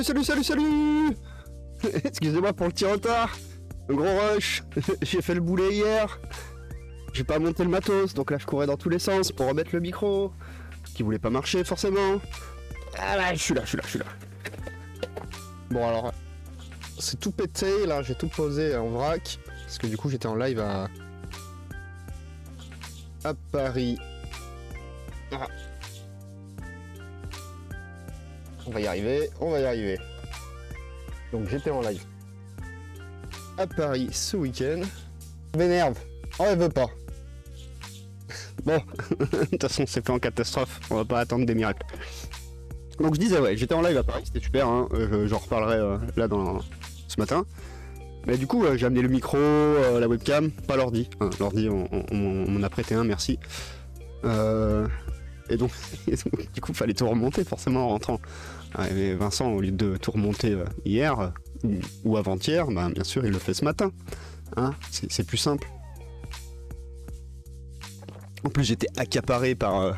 salut, salut, salut, salut. Excusez-moi pour le petit retard. Un gros rush. J'ai fait le boulet hier. J'ai pas monté le matos, donc là je courais dans tous les sens pour remettre le micro. Qui voulait pas marcher forcément. Ah là, je suis là. Bon alors, c'est tout pété, là j'ai tout posé en vrac. Parce que du coup j'étais en live à Paris. Ah. On va y arriver. Donc j'étais en live à Paris ce week-end. M'énerve. Oh, elle veut pas. Bon, de toute façon c'est fait en catastrophe. On va pas attendre des miracles. Donc je disais ouais, j'étais en live à Paris, c'était super. Hein. J'en reparlerai là ce matin. Mais du coup j'ai amené le micro, la webcam, pas l'ordi. Hein, l'ordi on m'en a prêté un, merci. Et donc du coup fallait tout remonter forcément en rentrant. Et Vincent, au lieu de tout remonter hier ou avant-hier, bah, bien sûr il le fait ce matin. Hein, c'est plus simple. En plus j'étais accaparé par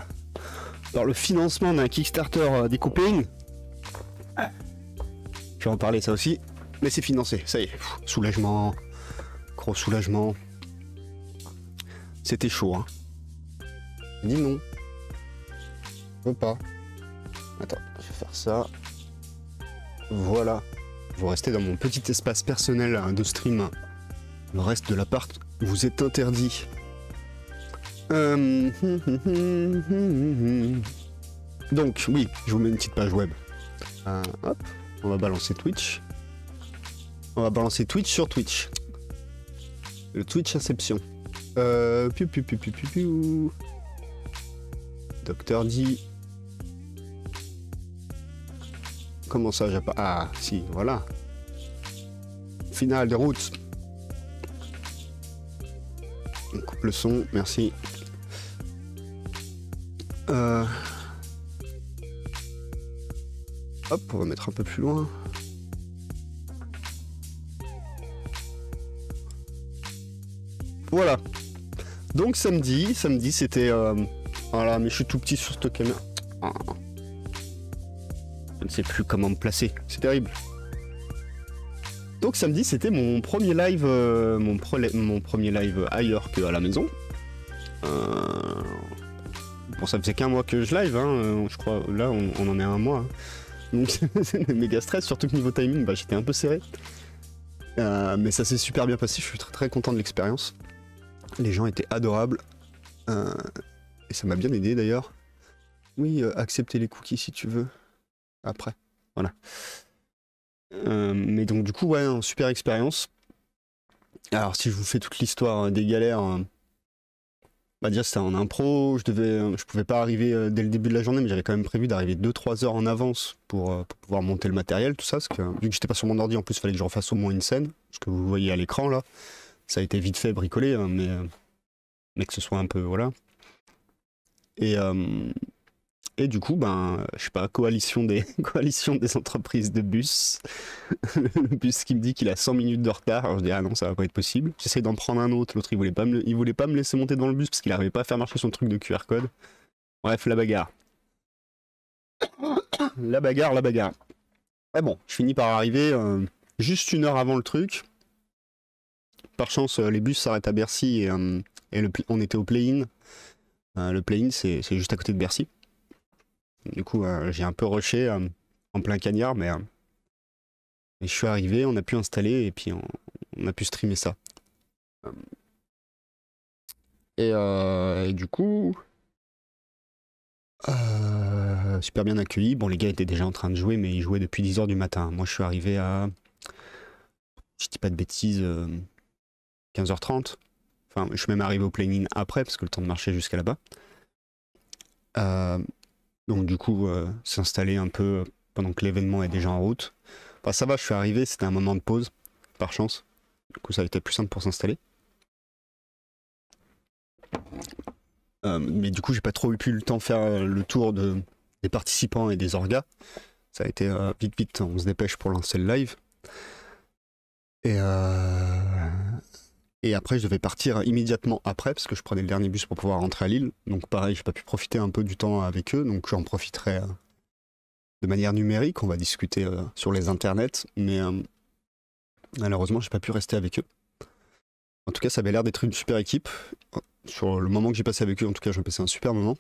le financement d'un Kickstarter Decoupling. Je vais en parler ça aussi. Mais c'est financé, ça y est. Soulagement. Gros soulagement. C'était chaud, hein. Dis non. Je veux pas. Attends, je vais faire ça. Voilà. Vous restez dans mon petit espace personnel de stream. Le reste de l'appart vous est interdit. Donc, oui, je vous mets une petite page web. Hop, on va balancer Twitch. On va balancer Twitch sur Twitch. Le Twitch Inception. Docteur D. Comment ça, j'ai pas... Ah, si, voilà. Finale de route. On coupe le son, merci. Hop, on va mettre un peu plus loin. Voilà. Donc samedi c'était... Voilà, mais je suis tout petit sur cette caméra. Ah. Je ne sais plus comment me placer, c'est terrible. Donc samedi c'était mon premier live, mon premier live ailleurs qu'à la maison. Bon, ça faisait qu'un mois que je live, hein, je crois, là on en est à un mois. Hein. Donc c'est méga stress, surtout que niveau timing, bah, j'étais un peu serré. Mais ça s'est super bien passé, je suis très très content de l'expérience. Les gens étaient adorables. Et ça m'a bien aidé d'ailleurs. Oui, accepter les cookies si tu veux. Après, voilà. Mais donc du coup, ouais, super expérience. Alors si je vous fais toute l'histoire des galères, bah déjà c'était en impro, je pouvais pas arriver dès le début de la journée, mais j'avais quand même prévu d'arriver 2-3 heures en avance pour pouvoir monter le matériel, tout ça, parce que vu que j'étais pas sur mon ordi, en plus il fallait que je refasse au moins une scène, ce que vous voyez à l'écran là, ça a été vite fait bricolé, hein, mais que ce soit un peu, voilà. Et du coup, ben, je sais pas, coalition des entreprises de bus. Le bus qui me dit qu'il a 100 minutes de retard. Alors je dis, ah non, ça va pas être possible. J'essaie d'en prendre un autre. L'autre, il voulait pas me laisser monter dans le bus parce qu'il arrivait pas à faire marcher son truc de QR code. Bref, la bagarre. La bagarre. Ah bon, je finis par arriver juste une heure avant le truc. Par chance, les bus s'arrêtent à Bercy et on était au play-in. Le play-in, c'est juste à côté de Bercy. Du coup, j'ai un peu rushé en plein cagnard, mais je suis arrivé, on a pu installer et puis on a pu streamer ça. Et du coup, super bien accueilli. Bon, les gars étaient déjà en train de jouer, mais ils jouaient depuis 10 h du matin. Moi, je suis arrivé à, je dis pas de bêtises, 15h30. Enfin, je suis même arrivé au play-in après, parce que le temps de marcher jusqu'à là-bas. Donc du coup, s'installer un peu pendant que l'événement est déjà en route. Enfin ça va, je suis arrivé, c'était un moment de pause, par chance. Du coup ça a été plus simple pour s'installer. Mais du coup j'ai pas trop pu le temps de faire le tour des participants et des orgas. Ça a été vite, on se dépêche pour lancer le live. Et après je devais partir immédiatement après, parce que je prenais le dernier bus pour pouvoir rentrer à Lille. Donc pareil, j'ai pas pu profiter un peu du temps avec eux, donc j'en profiterai de manière numérique, on va discuter sur les internets, mais malheureusement j'ai pas pu rester avec eux. En tout cas ça avait l'air d'être une super équipe. Sur le moment que j'ai passé avec eux, en tout cas j'ai passé un super moment.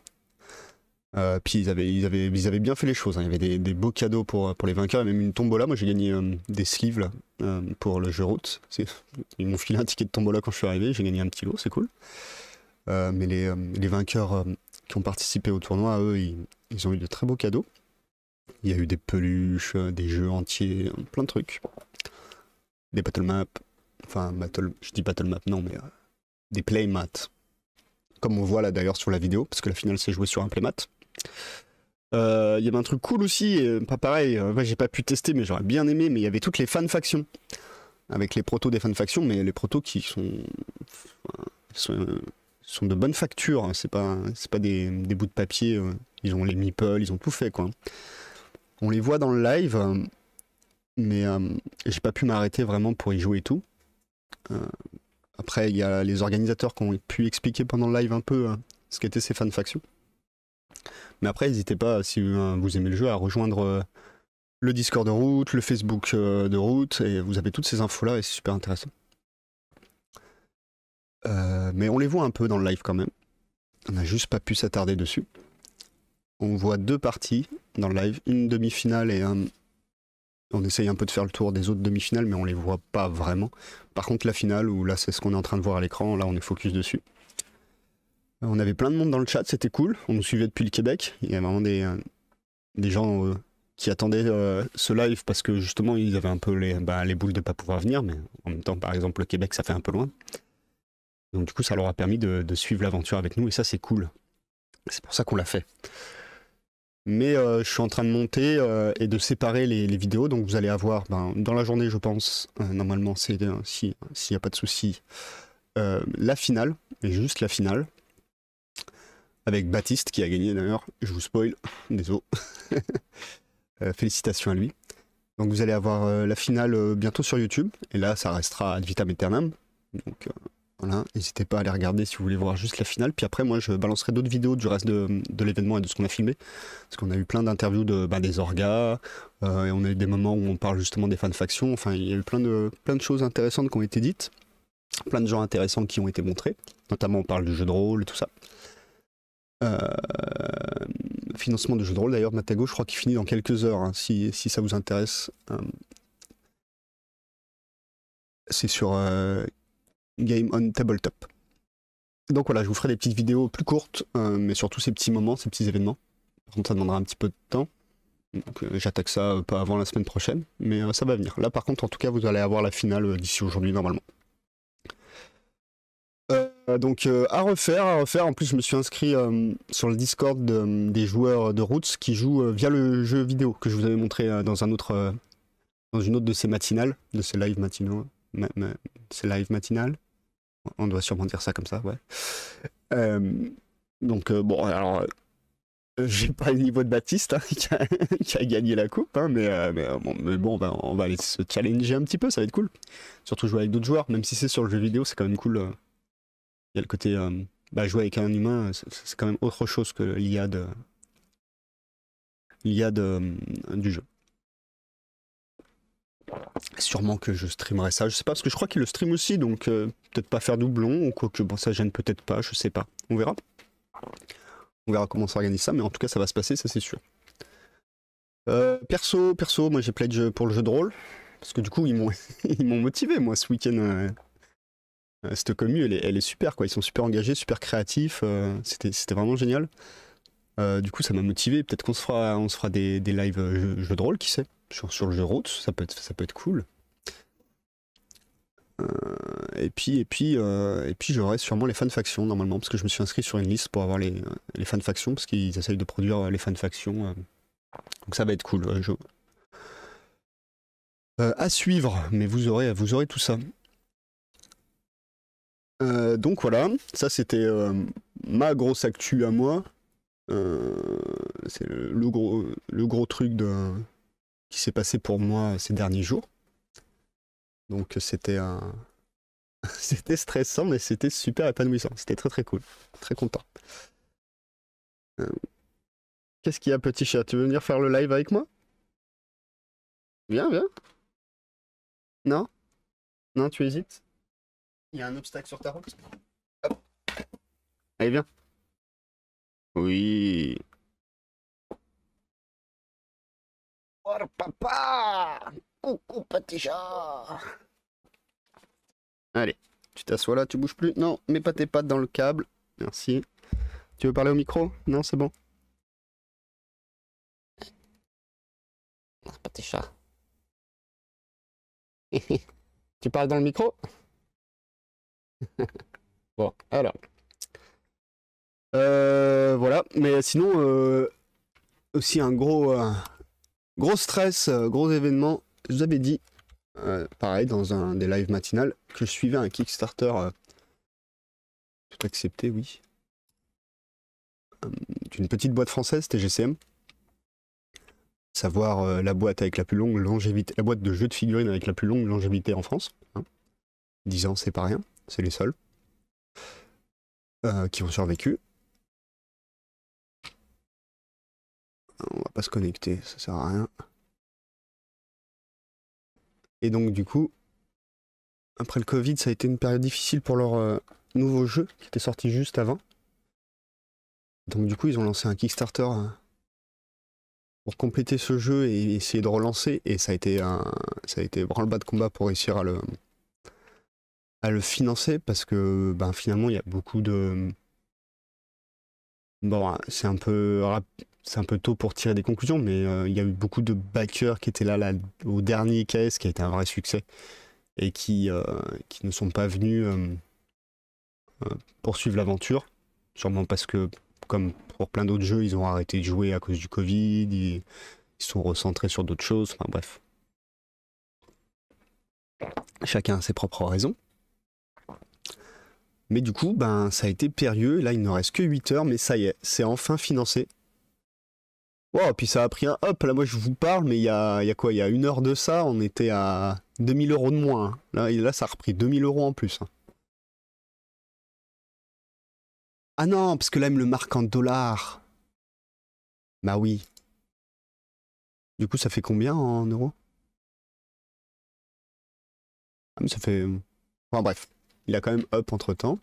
Puis ils avaient bien fait les choses, hein. Il y avait des beaux cadeaux pour les vainqueurs, et même une tombola. Moi j'ai gagné des sleeves là, pour le jeu route. Ils m'ont filé un ticket de tombola quand je suis arrivé, j'ai gagné un petit lot, c'est cool. Mais les vainqueurs qui ont participé au tournoi, eux, ils ont eu de très beaux cadeaux. Il y a eu des peluches, des jeux entiers, plein de trucs. Des battle maps, enfin je dis battle map non, mais des play mats. Comme on voit là d'ailleurs sur la vidéo, parce que la finale s'est jouée sur un playmat. Il y avait un truc cool aussi, pas pareil, j'ai pas pu tester mais j'aurais bien aimé, mais il y avait toutes les fan-factions. Avec les protos des fan-factions, mais les protos qui sont de bonne facture, hein. C'est pas des bouts de papier, ils ont les meeples, ils ont tout fait quoi. On les voit dans le live, mais j'ai pas pu m'arrêter vraiment pour y jouer et tout. Après, il y a les organisateurs qui ont pu expliquer pendant le live un peu ce qu'étaient ces fan-factions. Mais après, n'hésitez pas, si vous aimez le jeu, à rejoindre le Discord de Root, le Facebook de Root, et vous avez toutes ces infos-là, et c'est super intéressant. Mais on les voit un peu dans le live quand même. On n'a juste pas pu s'attarder dessus. On voit 2 parties dans le live, une demi-finale et on essaye un peu de faire le tour des autres demi-finales, mais on les voit pas vraiment. Par contre, la finale, où là c'est ce qu'on est en train de voir à l'écran, là on est focus dessus. On avait plein de monde dans le chat, c'était cool. On nous suivait depuis le Québec. Il y a vraiment des gens qui attendaient ce live parce que justement ils avaient un peu les boules de pas pouvoir venir, mais en même temps, par exemple, le Québec ça fait un peu loin. Donc du coup, ça leur a permis de suivre l'aventure avec nous et ça c'est cool. C'est pour ça qu'on l'a fait. Mais je suis en train de monter et de séparer les vidéos, donc vous allez avoir dans la journée, je pense, normalement, c'est s'il n'y a pas de souci, la finale, et juste la finale, avec Baptiste qui a gagné d'ailleurs, je vous spoil, désolé, félicitations à lui. Donc vous allez avoir la finale bientôt sur YouTube, et là ça restera ad vitam aeternam, donc voilà, n'hésitez pas à aller regarder si vous voulez voir juste la finale. Puis après, moi, je balancerai d'autres vidéos du reste de l'événement et de ce qu'on a filmé. Parce qu'on a eu plein d'interviews des orgas, et on a eu des moments où on parle justement des fan-factions. Enfin, il y a eu plein de choses intéressantes qui ont été dites. Plein de gens intéressants qui ont été montrés. Notamment, on parle du jeu de rôle et tout ça. Financement de jeu de rôle, d'ailleurs, Matago, je crois qu'il finit dans quelques heures, hein, si ça vous intéresse. C'est sur... Game on Tabletop. Donc voilà, je vous ferai des petites vidéos plus courtes, mais surtout ces petits moments, ces petits événements. Par contre, ça demandera un petit peu de temps. Donc j'attaque ça pas avant la semaine prochaine, mais ça va venir. Là par contre, en tout cas, vous allez avoir la finale d'ici aujourd'hui normalement. Donc à refaire. En plus, je me suis inscrit sur le Discord des joueurs de Roots qui jouent via le jeu vidéo que je vous avais montré dans une autre de ces matinales, de ces live matinaux. Ces live matinales. On doit sûrement dire ça comme ça, ouais. Donc bon, alors j'ai pas le niveau de Baptiste hein, qui a gagné la coupe, hein, mais bon, on va aller se challenger un petit peu, ça va être cool. Surtout jouer avec d'autres joueurs, même si c'est sur le jeu vidéo, c'est quand même cool. Il y a le côté jouer avec un humain, c'est quand même autre chose que l'IA du jeu. Sûrement que je streamerai ça, je sais pas, parce que je crois qu'il le stream aussi, donc peut-être pas faire doublon, ou quoi que bon, ça gêne peut-être pas, je sais pas. On verra. On verra comment s'organise ça, mais en tout cas ça va se passer, ça c'est sûr. Perso, moi j'ai pledge pour le jeu de rôle, parce que du coup ils m'ont motivé, moi, ce week-end. Cette commu, elle est super, quoi. Ils sont super engagés, super créatifs, c'était vraiment génial. Du coup ça m'a motivé, peut-être qu'on se fera des lives jeux de rôle, qui sait. Sur le jeu route, ça peut être cool. Et puis j'aurai sûrement les fan-factions normalement, parce que je me suis inscrit sur une liste pour avoir les fan-factions, parce qu'ils essayent de produire les fan-factions. Donc ça va être cool. À suivre, mais vous aurez tout ça. Donc voilà, ça c'était ma grosse actu à moi. C'est le gros truc qui s'est passé pour moi ces derniers jours. Donc c'était c'était stressant, mais c'était super épanouissant. C'était très très cool. Très content. Qu'est-ce qu'il y a, petit chat? Tu veux venir faire le live avec moi? Viens, viens. Non? Non, tu hésites? Il y a un obstacle sur ta route? Hop. Allez, viens. Oui. Oh, le papa! Coucou, petit chat! Allez, tu t'assois là, tu bouges plus? Non, mets pas tes pattes dans le câble. Merci. Tu veux parler au micro? Non, c'est bon. Petit chat. Tu parles dans le micro? Bon, alors. Voilà, mais sinon, aussi un gros stress, gros événement. Je vous avais dit, pareil, dans un des lives matinales, que je suivais un Kickstarter tout accepté, oui. D'une petite boîte française, TGCM. Savoir la boîte avec la plus longue longévité, la boîte de jeux de figurines avec la plus longue longévité en France. Hein. 10 ans, c'est pas rien, c'est les seuls qui ont survécu. On va pas se connecter, ça sert à rien. Et donc du coup, après le Covid, ça a été une période difficile pour leur nouveau jeu qui était sorti juste avant. Donc du coup, ils ont lancé un Kickstarter pour compléter ce jeu et essayer de relancer. Et ça a été branle-bas de combat pour réussir à le financer parce que ben, finalement, il y a beaucoup de... Bon, c'est un peu tôt pour tirer des conclusions, mais il y a eu beaucoup de backers qui étaient là au dernier KS, qui a été un vrai succès, et qui ne sont pas venus poursuivre l'aventure, sûrement parce que, comme pour plein d'autres jeux, ils ont arrêté de jouer à cause du Covid, ils sont recentrés sur d'autres choses, enfin bref. Chacun a ses propres raisons. Mais du coup, ben, ça a été périlleux, là il ne reste que 8 heures, mais ça y est, c'est enfin financé. Wow, puis ça a pris un hop, là moi je vous parle, mais il y a quoi? Il y a 1 heure de ça, on était à 2000 euros de moins. Hein. Là, ça a repris 2000 euros en plus. Hein. Ah non, parce que là, il me le marque en dollars. Bah oui. Du coup, ça fait combien en euros? Ah, mais ça fait... Enfin bref, il a quand même up entre-temps.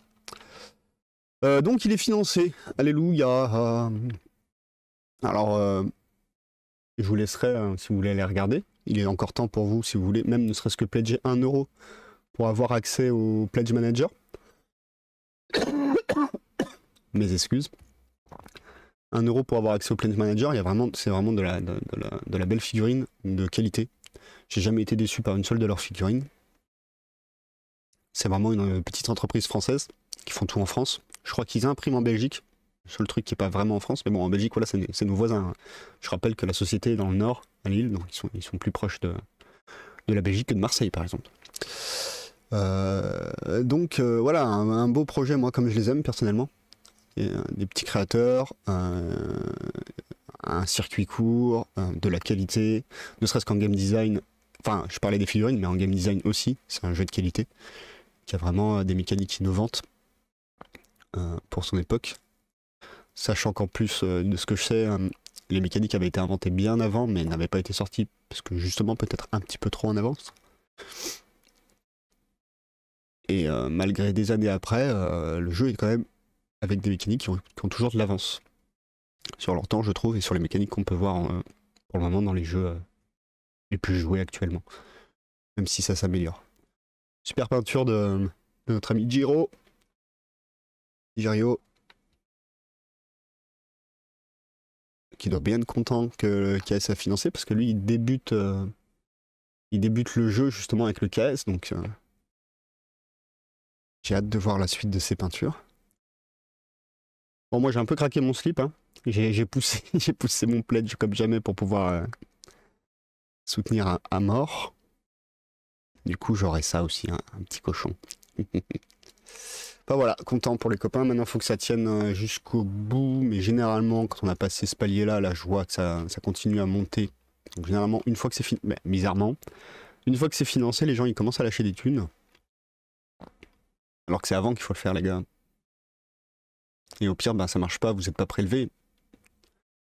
Donc il est financé. Alléluia. Alors, je vous laisserai, si vous voulez aller regarder. Il est encore temps pour vous, si vous voulez, même ne serait-ce que pledger 1 euro pour avoir accès au Pledge Manager. Mes excuses. 1 euro pour avoir accès au Pledge Manager, c'est vraiment de la belle figurine de qualité. J'ai jamais été déçu par une seule de leurs figurines. C'est vraiment une petite entreprise française qui font tout en France. Je crois qu'ils impriment en Belgique. Le seul truc qui n'est pas vraiment en France, mais bon, en Belgique, voilà, c'est nos voisins. Je rappelle que la société est dans le nord, à Lille, donc ils sont plus proches de la Belgique que de Marseille, par exemple. Donc voilà, un beau projet, moi, comme je les aime personnellement. Et, des petits créateurs, un circuit court, de la qualité, ne serait-ce qu'en game design. Enfin, je parlais des figurines, mais en game design aussi, c'est un jeu de qualité qui a vraiment des mécaniques innovantes pour son époque. Sachant qu'en plus de ce que je sais, les mécaniques avaient été inventées bien avant, mais n'avaient pas été sorties, parce que justement peut-être un petit peu trop en avance. Et malgré des années après, le jeu est quand même avec des mécaniques qui ont toujours de l'avance sur leur temps, je trouve, et sur les mécaniques qu'on peut voir pour le moment dans les jeux les plus joués actuellement. Même si ça s'améliore. Super peinture de notre ami Giro. Qui doit bien être content que le KS a financé, parce que lui, il débute le jeu justement avec le KS, donc j'ai hâte de voir la suite de ses peintures. Bon, moi j'ai un peu craqué mon slip, hein. J'ai poussé, j'ai poussé mon pledge comme jamais pour pouvoir soutenir à mort. Du coup, j'aurai ça aussi, un petit cochon. Enfin voilà, content pour les copains. Maintenant, il faut que ça tienne jusqu'au bout. Mais généralement, quand on a passé ce palier-là, là, je vois que ça continue à monter. Donc généralement, une fois que c'est fini, mais bizarrement, une fois que c'est financé, les gens ils commencent à lâcher des thunes. Alors que c'est avant qu'il faut le faire, les gars. Et au pire, ben, ça marche pas, vous n'êtes pas prélevé.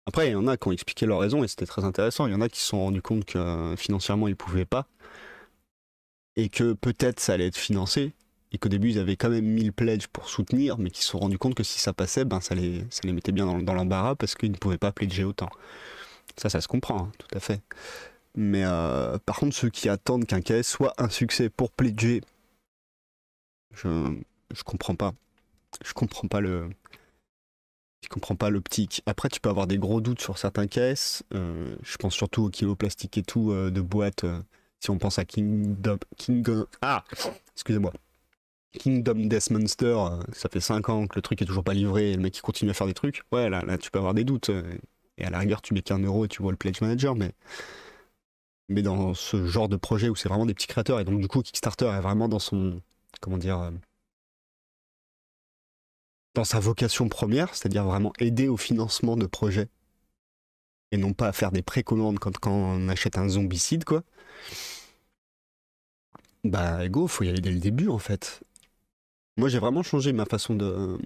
Après, il y en a qui ont expliqué leurs raisons et c'était très intéressant. Il y en a qui se sont rendus compte que financièrement, ils pouvaient pas et que peut-être ça allait être financé et qu'au début, ils avaient quand même mis le pledge pour soutenir, mais qui se sont rendus compte que si ça passait, ben, ça les mettait bien dans l'embarras parce qu'ils ne pouvaient pas pledger autant. Ça se comprend, hein, tout à fait. Mais par contre, ceux qui attendent qu'un KS soit un succès pour pledger, je comprends pas. Je comprends pas l'optique. Après, tu peux avoir des gros doutes sur certains caisses. Je pense surtout au kilo plastique et tout de boîtes. Si on pense à excusez-moi. Kingdom Death Monster, ça fait 5 ans que le truc est toujours pas livré et le mec il continue à faire des trucs. Ouais, là tu peux avoir des doutes. Et à la rigueur, tu mets qu'un euro et tu vois le pledge manager. Mais dans ce genre de projet où c'est vraiment des petits créateurs et donc du coup Kickstarter est vraiment dans son, comment dire, dans sa vocation première, c'est-à-dire vraiment aider au financement de projets et non pas à faire des précommandes quand on achète un zombicide, quoi. Bah go, faut y aller dès le début en fait. Moi j'ai vraiment changé ma façon de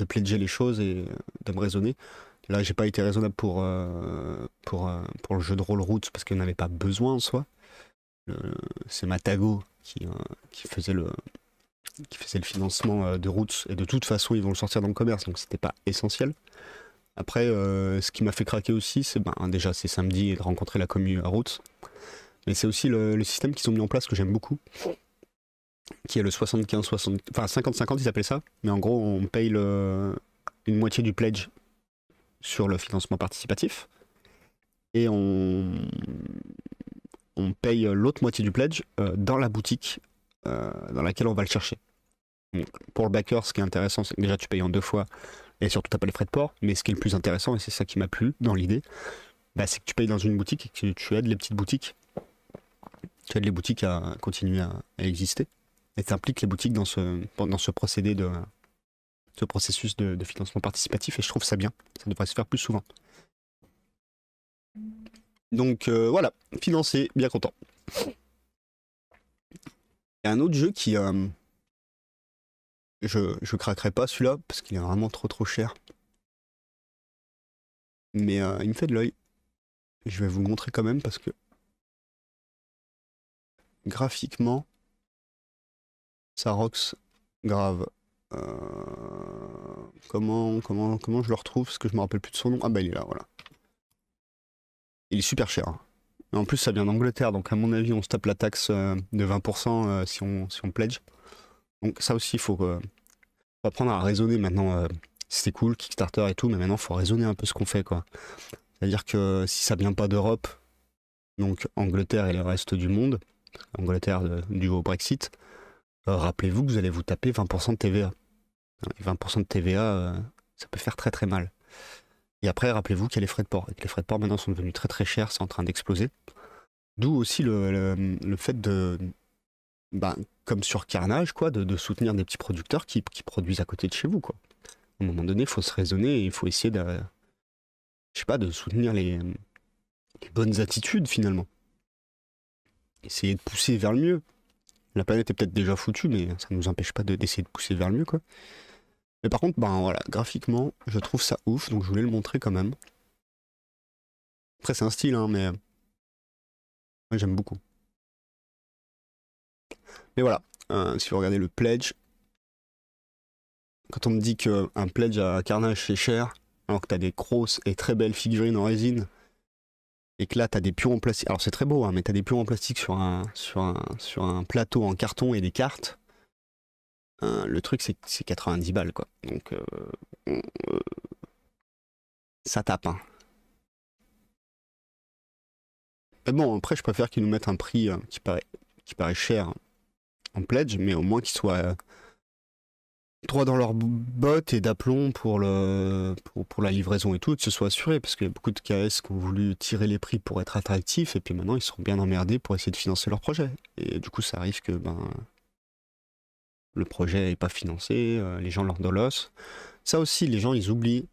pledger les choses et de me raisonner. Là j'ai pas été raisonnable pour le jeu de rôle Roots parce qu'il n'y en avait pas besoin en soi. C'est Matago qui faisait le financement de Roots et de toute façon ils vont le sortir dans le commerce donc c'était pas essentiel. Après ce qui m'a fait craquer aussi c'est déjà c'est samedi et de rencontrer la commu à Roots, mais c'est aussi le système qu'ils ont mis en place que j'aime beaucoup, qui est le 75-60, enfin 50-50 ils appellent ça, mais en gros on paye une moitié du pledge sur le financement participatif et on paye l'autre moitié du pledge dans la boutique dans laquelle on va le chercher. Donc, pour le backer, ce qui est intéressant, c'est que déjà tu payes en 2 fois et surtout t'as pas les frais de port. Mais ce qui est le plus intéressant, et c'est ça qui m'a plu dans l'idée, c'est que tu payes dans une boutique et que tu aides les petites boutiques. Tu aides les boutiques à continuer à exister. Et tu impliques les boutiques dans ce procédé ce processus de financement participatif et je trouve ça bien. Ça devrait se faire plus souvent. Donc voilà, financé, bien content. Il y a un autre jeu qui... je craquerai pas celui-là, parce qu'il est vraiment trop cher. Mais il me fait de l'œil. Je vais vous le montrer quand même, parce que... graphiquement... ça rocks grave. Comment je le retrouve, parce que je me rappelle plus de son nom. Ah bah il est là, voilà. Il est super cher. Hein. Et en plus ça vient d'Angleterre, donc à mon avis on se tape la taxe de 20% si on pledge. Donc ça aussi il faut apprendre à raisonner maintenant. C'est cool, Kickstarter et tout, mais maintenant il faut raisonner un peu ce qu'on fait, quoi. C'est-à-dire que si ça vient pas d'Europe, donc Angleterre et le reste du monde, Angleterre dû au Brexit, rappelez-vous que vous allez vous taper 20% de TVA. Et 20% de TVA, ça peut faire très mal. Et après, rappelez-vous qu'il y a les frais de port. Et que les frais de port maintenant sont devenus très chers, c'est en train d'exploser. D'où aussi le fait de, comme sur Carnage, quoi, de soutenir des petits producteurs qui produisent à côté de chez vous, quoi. À un moment donné, il faut se raisonner et il faut essayer de soutenir les bonnes attitudes, finalement. Essayer de pousser vers le mieux. La planète est peut-être déjà foutue, mais ça ne nous empêche pas d'essayer de pousser vers le mieux, quoi. Mais par contre, voilà, graphiquement, je trouve ça ouf, donc je voulais le montrer quand même. Après, c'est un style, hein, mais moi, j'aime beaucoup. Mais voilà, si vous regardez le pledge, quand on me dit qu'un pledge à Carnage c'est cher, alors que t'as des grosses et très belles figurines en résine, et que là t'as des pions en plastique, alors c'est très beau, hein, mais t'as des pions en plastique sur un plateau en carton et des cartes, le truc c'est 90 balles, quoi. Donc ça tape, hein. Mais bon, après je préfère qu'ils nous mettent un prix qui paraît cher en pledge, mais au moins qu'il soit droit dans leurs bottes et d'aplomb pour la livraison et tout, que ce soit assuré, parce qu'il y a beaucoup de KS qui ont voulu tirer les prix pour être attractifs, et puis maintenant ils sont bien emmerdés pour essayer de financer leur projet. Et du coup ça arrive que le projet n'est pas financé, les gens leur dolossent. Ça aussi, les gens ils oublient.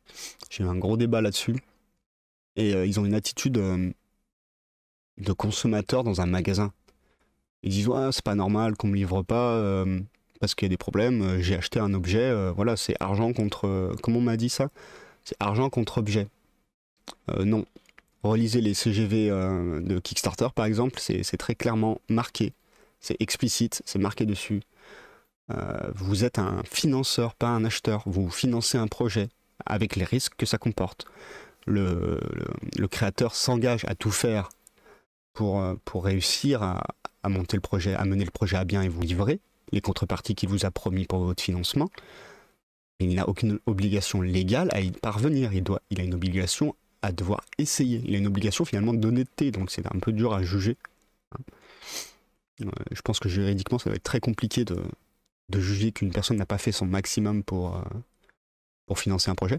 J'ai eu un gros débat là-dessus. Et ils ont une attitude de consommateur dans un magasin. Ils disent ouais, c'est pas normal qu'on me livre pas parce qu'il y a des problèmes. J'ai acheté un objet, voilà, c'est argent contre. Comment on m'a dit ça? C'est argent contre objet. Non. Relisez les CGV de Kickstarter par exemple, c'est très clairement marqué, c'est explicite, c'est marqué dessus. Vous êtes un financeur, pas un acheteur. Vous financez un projet avec les risques que ça comporte. Le créateur s'engage à tout faire pour réussir à monter le projet, à mener le projet à bien et vous livrer les contreparties qu'il vous a promis pour votre financement. Mais il n'a aucune obligation légale à y parvenir. Il a une obligation à devoir essayer. Il a une obligation finalement d'honnêteté, donc c'est un peu dur à juger. Je pense que juridiquement, ça va être très compliqué de juger qu'une personne n'a pas fait son maximum pour financer un projet.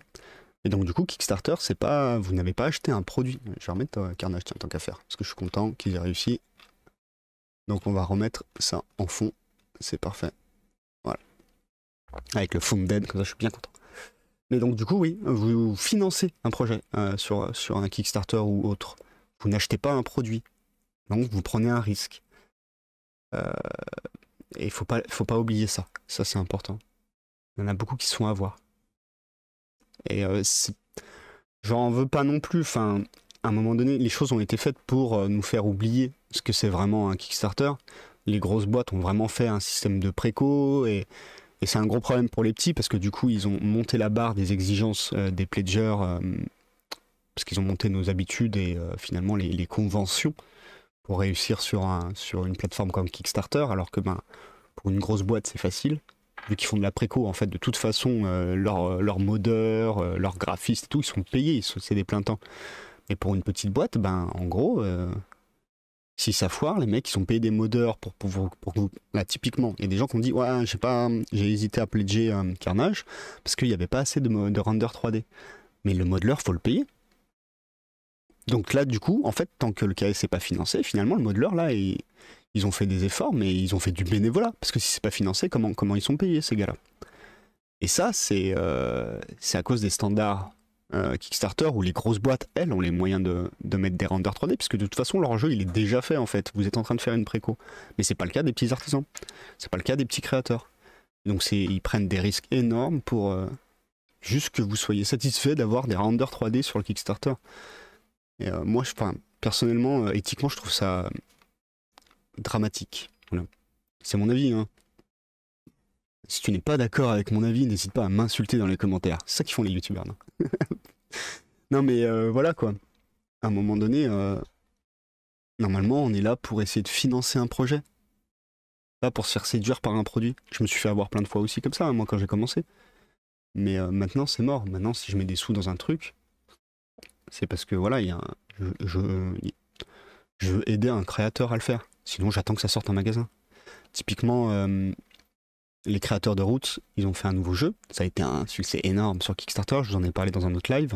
Et donc du coup, Kickstarter, c'est pas, vous n'avez pas acheté un produit. Je vais remettre Carnage, tiens, tant qu'à faire, parce que je suis content qu'ils aient réussi. Donc on va remettre ça en fond, c'est parfait. Voilà. Avec le Founded, comme ça je suis bien content. Mais donc du coup, oui, vous financez un projet sur un Kickstarter ou autre. Vous n'achetez pas un produit. Donc vous prenez un risque. Et il faut pas oublier ça. Ça, c'est important. Il y en a beaucoup qui sont à voir. Et j'en veux pas non plus. Enfin, à un moment donné, les choses ont été faites pour nous faire oublier ce que c'est vraiment un Kickstarter. Les grosses boîtes ont vraiment fait un système de préco et c'est un gros problème pour les petits parce que du coup, ils ont monté la barre des exigences des pledgers parce qu'ils ont monté nos habitudes et finalement les conventions pour réussir sur une plateforme comme Kickstarter, alors que pour une grosse boîte, c'est facile. Vu qu'ils font de la préco, en fait, de toute façon, leurs modeurs, leurs graphistes et tout, ils sont payés, c'est des plein temps. Mais pour une petite boîte, en gros, si ça foire, les mecs, ils sont payés des modeurs pour là, typiquement, il y a des gens qui ont dit, ouais, j'ai hésité à pledger Carnage, parce qu'il n'y avait pas assez de render 3D. Mais le modeleur, faut le payer. Donc là, du coup, en fait, tant que le KS n'est pas financé, finalement, le modeleur, là, ils ont fait des efforts, mais ils ont fait du bénévolat. Parce que si c'est pas financé, comment ils sont payés, ces gars-là? Et ça, c'est à cause des standards Kickstarter où les grosses boîtes, elles, ont les moyens de mettre des renders 3D, puisque de toute façon, leur jeu, il est déjà fait, en fait. Vous êtes en train de faire une préco. Mais c'est pas le cas des petits artisans. C'est pas le cas des petits créateurs. Donc ils prennent des risques énormes pour juste que vous soyez satisfait d'avoir des renders 3D sur le Kickstarter. Et moi, personnellement, éthiquement, je trouve ça dramatique. Voilà. C'est mon avis, hein. Si tu n'es pas d'accord avec mon avis, n'hésite pas à m'insulter dans les commentaires. C'est ça qu'ils font les youtubeurs, non? Non mais voilà quoi. À un moment donné, normalement on est là pour essayer de financer un projet. Pas pour se faire séduire par un produit. Je me suis fait avoir plein de fois aussi comme ça, hein, moi quand j'ai commencé. Mais maintenant c'est mort. Maintenant si je mets des sous dans un truc, c'est parce que voilà, je veux aider un créateur à le faire. Sinon j'attends que ça sorte en magasin. Typiquement, les créateurs de Roots, ils ont fait un nouveau jeu. Ça a été un succès énorme sur Kickstarter. Je vous en ai parlé dans un autre live.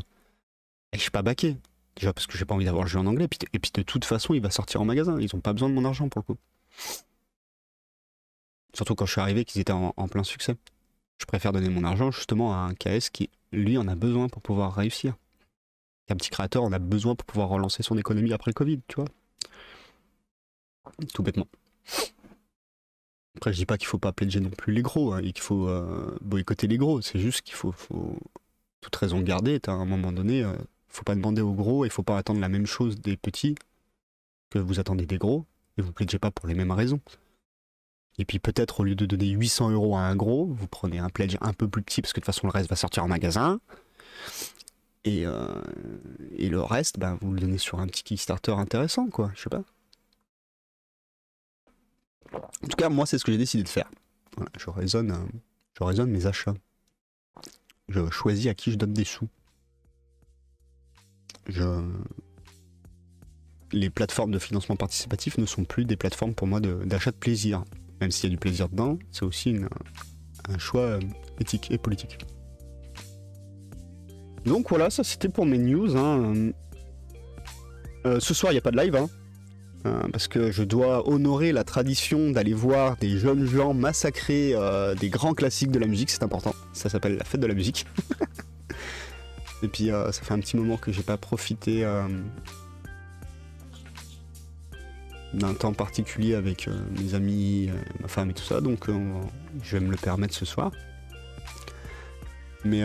Et je suis pas backé. Déjà parce que j'ai pas envie d'avoir le jeu en anglais. Et puis de toute façon, il va sortir en magasin. Ils ont pas besoin de mon argent pour le coup. Surtout quand je suis arrivé qu'ils étaient en plein succès. Je préfère donner mon argent justement à un KS qui, lui, en a besoin pour pouvoir réussir. Un petit créateur en a besoin pour pouvoir relancer son économie après le Covid, tu vois. Tout bêtement. Après, je dis pas qu'il faut pas pledger non plus les gros, hein, et qu'il faut boycotter les gros. C'est juste qu'il faut toute raison garder. À un moment donné, faut pas demander aux gros et faut pas attendre la même chose des petits que vous attendez des gros et vous pledgez pas pour les mêmes raisons. Et puis peut-être au lieu de donner 800 € à un gros, vous prenez un pledge un peu plus petit parce que de toute façon le reste va sortir en magasin. Et le reste, vous le donnez sur un petit Kickstarter intéressant, quoi. Je sais pas. En tout cas, moi, c'est ce que j'ai décidé de faire. Voilà, je raisonne mes achats. Je choisis à qui je donne des sous. Les plateformes de financement participatif ne sont plus des plateformes pour moi d'achat de plaisir. Même s'il y a du plaisir dedans, c'est aussi un choix éthique et politique. Donc voilà, ça c'était pour mes news. Hein. Ce soir, il n'y a pas de live. Hein. Parce que je dois honorer la tradition d'aller voir des jeunes gens massacrer des grands classiques de la musique, c'est important. Ça s'appelle la fête de la musique. Et puis ça fait un petit moment que j'ai pas profité d'un temps particulier avec mes amis, ma femme et tout ça, donc je vais me le permettre ce soir. Mais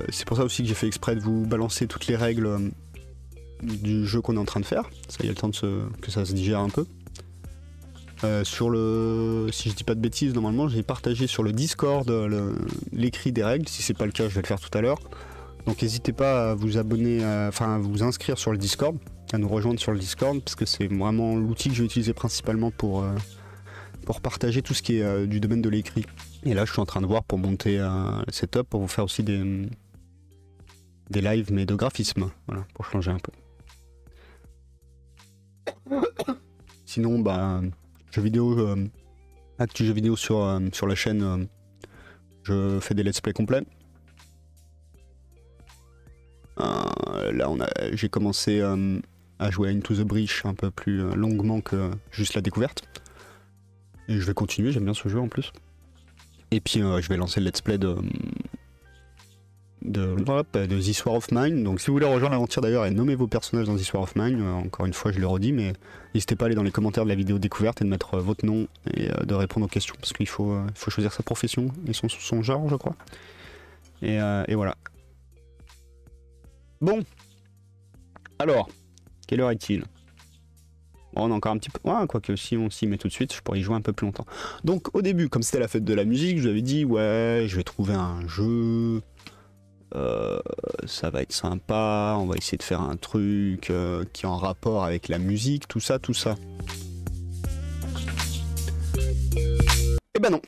c'est pour ça aussi que j'ai fait exprès de vous balancer toutes les règles du jeu qu'on est en train de faire. Ça y a le temps que ça se digère un peu. Si je dis pas de bêtises, normalement j'ai partagé sur le Discord l'écrit des règles. Si c'est pas le cas, je vais le faire tout à l'heure. Donc n'hésitez pas à vous abonner, à vous inscrire sur le Discord, à nous rejoindre sur le Discord, parce que c'est vraiment l'outil que je vais utiliser principalement pour partager tout ce qui est du domaine de l'écrit. Et là je suis en train de voir pour monter le setup, pour vous faire aussi des lives mais de graphisme, voilà, pour changer un peu. Sinon jeux vidéo, actu jeux vidéo sur la chaîne, je fais des let's play complets. Là j'ai commencé à jouer à Into the Breach un peu plus longuement que juste la découverte. Et je vais continuer, j'aime bien ce jeu en plus. Et puis je vais lancer le let's play de This War of Mine. Donc si vous voulez rejoindre l'aventure d'ailleurs et nommer vos personnages dans This War of Mine, encore une fois je le redis, mais n'hésitez pas à aller dans les commentaires de la vidéo découverte et de mettre votre nom et de répondre aux questions, parce qu'il faut choisir sa profession et son genre, je crois. Et voilà. Bon. Alors, quelle heure est-il? On a encore un petit peu... Ouais, quoique si on s'y met tout de suite, je pourrais y jouer un peu plus longtemps. Donc au début, comme c'était la fête de la musique, je vous avais dit, ouais, je vais trouver un jeu... ça va être sympa, on va essayer de faire un truc qui est en rapport avec la musique, tout ça, tout ça. Eh ben non.